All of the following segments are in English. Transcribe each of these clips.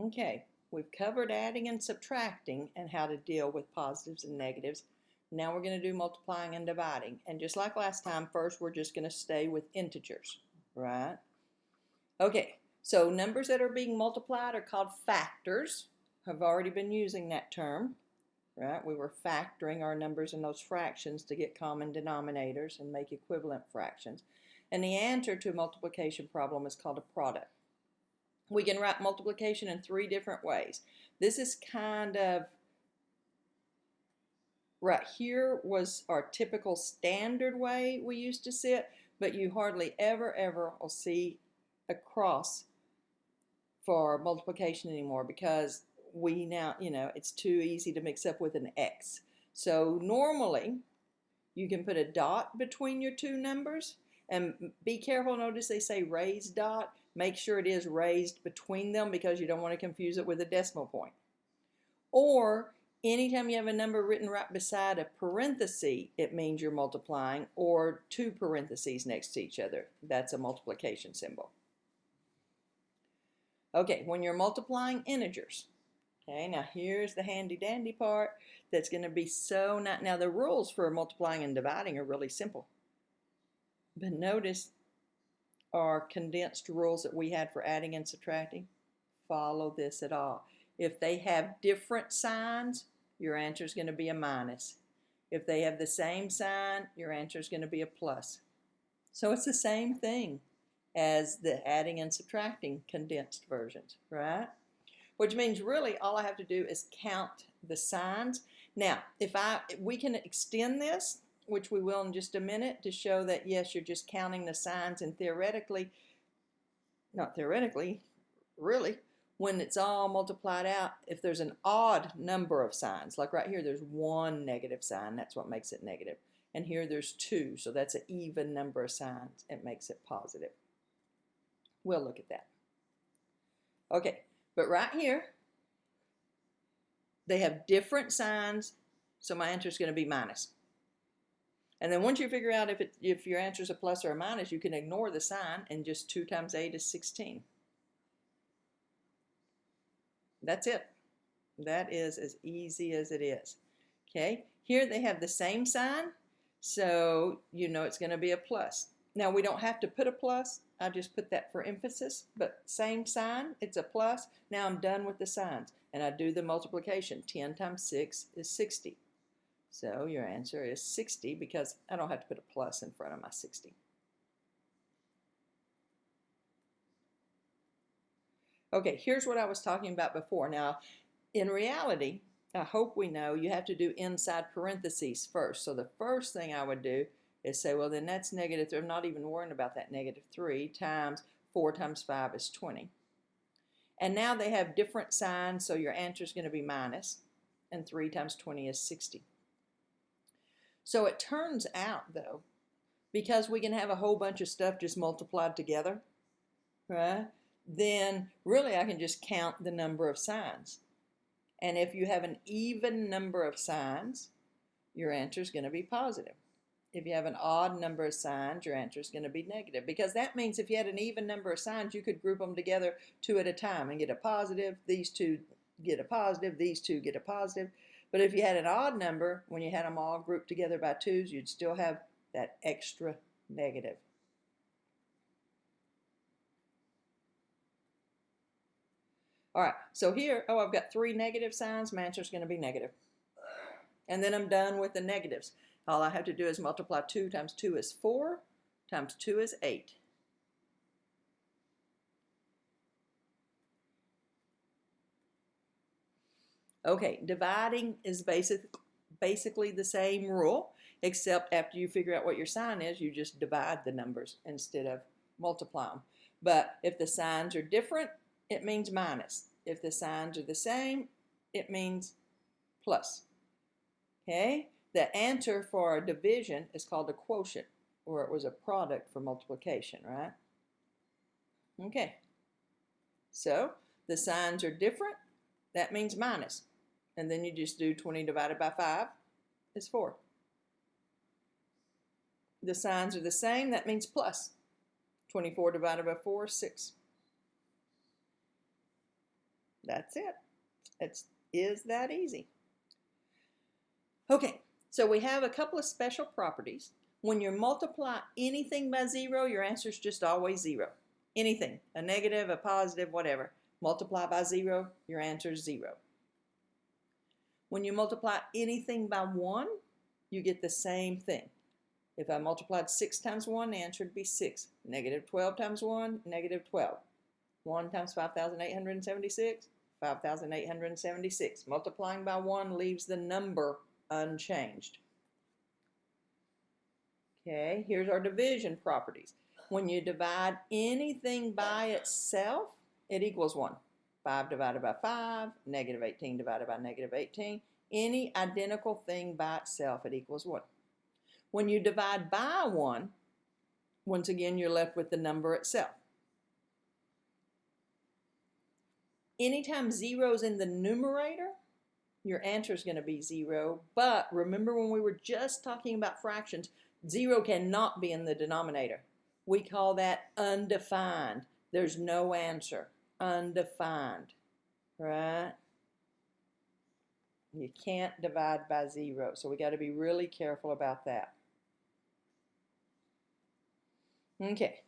Okay, we've covered adding and subtracting and how to deal with positives and negatives. Now we're going to do multiplying and dividing. And just like last time, first we're just going to stay with integers, right? Okay, so numbers that are being multiplied are called factors. I've already been using that term, right? We were factoring our numbers in those fractions to get common denominators and make equivalent fractions. And the answer to a multiplication problem is called a product. We can write multiplication in 3 different ways. This is kind of, right here was our typical standard way we used to sit, but you hardly ever will see a cross for multiplication anymore because we now, it's too easy to mix up with an X. So normally you can put a dot between your two numbers, and be careful, notice they say raised dot. Make sure it is raised between them because you don't want to confuse it with a decimal point. Or anytime you have a number written right beside a parenthesis, it means you're multiplying, or 2 parentheses next to each other. That's a multiplication symbol. Okay, when you're multiplying integers, okay, now here's the handy dandy part that's going to be so nice. Now the rules for multiplying and dividing are really simple. But notice our condensed rules that we had for adding and subtracting. Follow this at all. If they have different signs, your answer is going to be a minus. If they have the same sign, your answer is going to be a plus. So it's the same thing as the adding and subtracting condensed versions, right? Which means really all I have to do is count the signs. Now, we can extend this, which we will in just a minute, to show that yes, you're just counting the signs, and theoretically, not theoretically, really, when it's all multiplied out, if there's an odd number of signs, like right here there's 1 negative sign, that's what makes it negative. And here there's 2, so that's an even number of signs, it makes it positive. We'll look at that. Okay, but right here, they have different signs, so my answer is going to be minus. And then once you figure out if your answer is a plus or a minus, you can ignore the sign, and just 2 times 8 is 16. That's it. That is as easy as it is. Okay, here they have the same sign, so you know it's going to be a plus. Now we don't have to put a plus, I just put that for emphasis, but same sign, it's a plus. Now I'm done with the signs, and I do the multiplication. 10 times 6 is 60. So your answer is 60 because I don't have to put a plus in front of my 60. Okay, here's what I was talking about before. Now, in reality, I hope we know you have to do inside parentheses first. So the first thing I would do is say, well, then that's negative 3. I'm not even worrying about that negative 3 times 4 times 5 is 20. And now they have different signs, so your answer is going to be minus, and 3 times 20 is 60. So it turns out, though, because we can have a whole bunch of stuff just multiplied together, right? Then really I can just count the number of signs. And if you have an even number of signs, your answer is going to be positive. If you have an odd number of signs, your answer is going to be negative. Because that means if you had an even number of signs, you could group them together 2 at a time and get a positive. These 2 get a positive. These 2 get a positive. But if you had an odd number, when you had them all grouped together by 2s, you'd still have that extra negative. All right, so here, I've got 3 negative signs. My answer is going to be negative. And then I'm done with the negatives. All I have to do is multiply 2 times 2 is 4, times 2 is 8. Okay, dividing is basically the same rule, except after you figure out what your sign is, you just divide the numbers instead of multiply them. But if the signs are different, it means minus. If the signs are the same, it means plus. Okay? The answer for a division is called a quotient, or it was a product for multiplication, right? Okay. So the signs are different, that means minus. And then you just do 20 divided by 5 is 4. The signs are the same, that means plus. 24 divided by 4 is 6. That's it. It is that easy. Okay, so we have a couple of special properties. When you multiply anything by 0, your answer is just always 0. Anything, a negative, a positive, whatever. Multiply by 0, your answer is 0. When you multiply anything by 1, you get the same thing. If I multiplied 6 times 1, the answer would be 6. Negative 12 times 1, negative 12. 1 times 5,876, 5,876. Multiplying by 1 leaves the number unchanged. Okay, here's our division properties. When you divide anything by itself, it equals 1. 5 divided by 5, negative 18 divided by negative 18. Any identical thing by itself, it equals 1. When you divide by 1, once again, you're left with the number itself. Anytime 0 is in the numerator, your answer is going to be 0. But remember when we were just talking about fractions, 0 cannot be in the denominator. We call that undefined. There's no answer. Undefined. Right? You can't divide by 0. So we got to be really careful about that. Okay.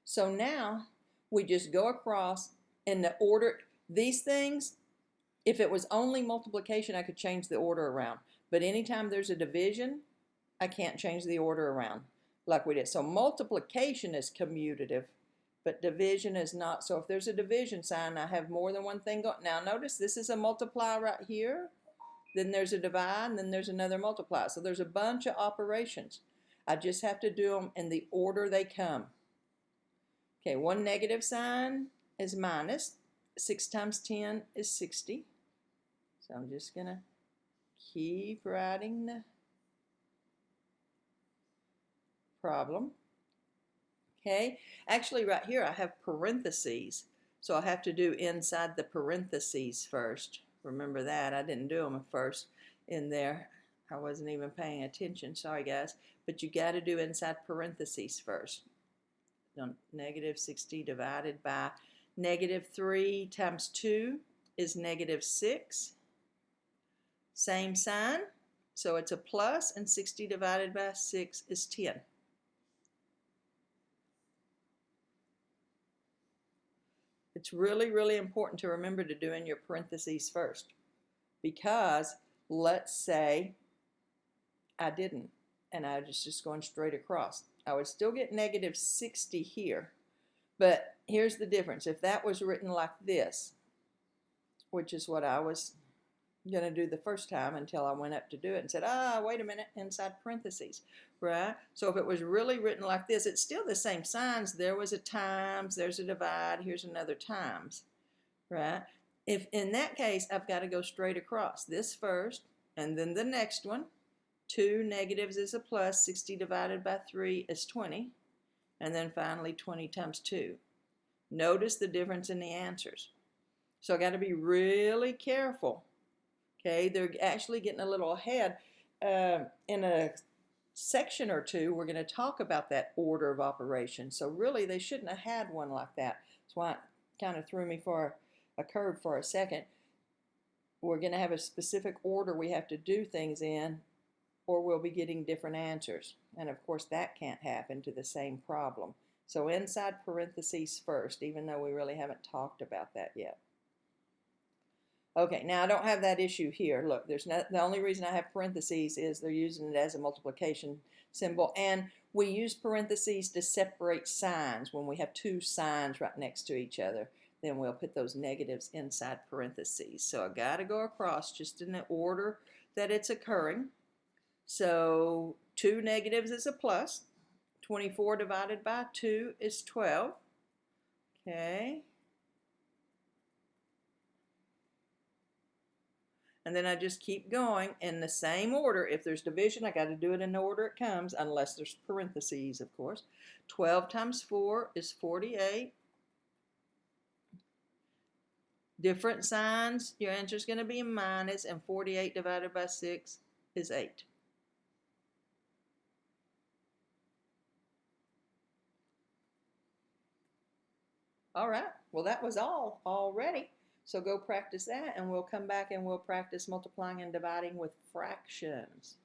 So now we just go across in the order. These things, if it was only multiplication, I could change the order around. But anytime there's a division, I can't change the order around like we did. So multiplication is commutative, but division is not. So if there's a division sign, I have more than one thing going. Now notice this is a multiply right here. Then there's a divide, and then there's another multiply. So there's a bunch of operations. I just have to do them in the order they come. Okay, one negative sign is minus. 6 times 10 is 60. So I'm just going to keep writing the problem. Okay, actually right here I have parentheses. So I have to do inside the parentheses first. Remember that, I didn't do them first in there. I wasn't even paying attention, sorry guys. But you got to do inside parentheses first. So negative 60 divided by negative 3 times 2 is negative 6. Same sign, so it's a plus, and 60 divided by 6 is 10. It's really, really important to remember to do in your parentheses first, because let's say I didn't, and I was just going straight across. I would still get negative 60 here, but here's the difference. If that was written like this, which is what I was going to do the first time until I went up to do it and said, wait a minute, inside parentheses, right? So if it was really written like this, it's still the same signs. There was a times, there's a divide, here's another times, right? If in that case, I've got to go straight across. This first, and then the next one. 2 negatives is a plus, 60 divided by 3 is 20, and then finally 20 times 2. Notice the difference in the answers. So I got to be really careful. Okay, they're actually getting a little ahead. In a section or two, we're going to talk about that order of operations. So really, they shouldn't have had one like that. That's why it kind of threw me for a curve for a second. We're going to have a specific order we have to do things in, or we'll be getting different answers. And of course, that can't happen to the same problem. So inside parentheses first, even though we really haven't talked about that yet. Okay, now I don't have that issue here. Look, the only reason I have parentheses is they're using it as a multiplication symbol, and we use parentheses to separate signs. When we have two signs right next to each other, then we'll put those negatives inside parentheses. So I got to go across just in the order that it's occurring. So 2 negatives is a plus. 24 divided by 2 is 12. Okay. And then I just keep going in the same order. If there's division, I got to do it in the order it comes, unless there's parentheses, of course. 12 times 4 is 48. Different signs, your answer is going to be a minus, and 48 divided by 6 is 8. All right, well that was all already. So go practice that, and we'll come back and we'll practice multiplying and dividing with fractions.